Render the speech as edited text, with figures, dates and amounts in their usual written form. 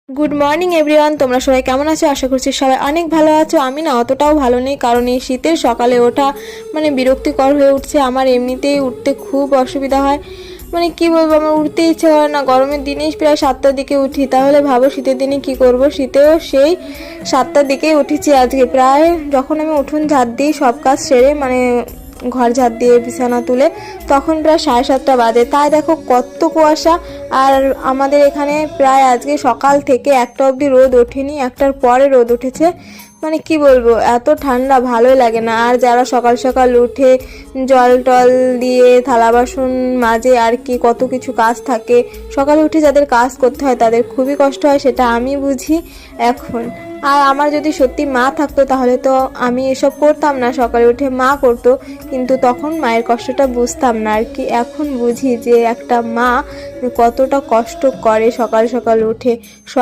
Good morning everyone, তোমরা সবাই কেমন আছো? আশা করছি সবাই অনেক ভালো আছো। আমি না অতটাও ভালো নেই, কারণ এই শীতের সকালে ওঠা মানে বিরক্তিকর হয়ে উঠছে। আমার এমনিতেই উঠতে খুব অসুবিধা হয়, মানে কি বলবো, আমার উঠতে ইচ্ছে করে না। গরমের দিনেই প্রায় 7টার দিকে উঠি, তাহলে ভাবো শীতের দিনে কি করব। শীতেও সেই 7টার দিকেই উঠেছি আজকে। প্রায় যখন আমি উঠোন ঝাড় দিই সব কাজ সেরে, মানে ঘর ঝাড় দিয়ে বিছানা তুলে, তখন প্রায় 7:30 বাজে। তাই দেখো কত কুয়াশা। আর আমাদের এখানে প্রায় আজকে সকাল থেকে একটা অবধি রোদ ওঠেনি, একটার পরে রোদ উঠেছে। মানে কি বলবো, এত ঠান্ডা ভালোই লাগে না। আর যারা সকাল সকাল উঠে জল টল দিয়ে থালা বাসন মাজে, আর কি কত কিছু কাজ থাকে সকালে উঠে, যাদের কাজ করতে হয় তাদের খুবই কষ্ট হয়, সেটা আমি বুঝি এখন। আর আমার যদি সত্যি মা থাকতো তাহলে তো আমি এসব করতাম না, সকালে উঠে মা করতো, কিন্তু তখন মায়ের কষ্টটা বুঝতাম না আর কি। এখন বুঝি যে একটা মা কতটা কষ্ট করে সকাল সকাল উঠে। সব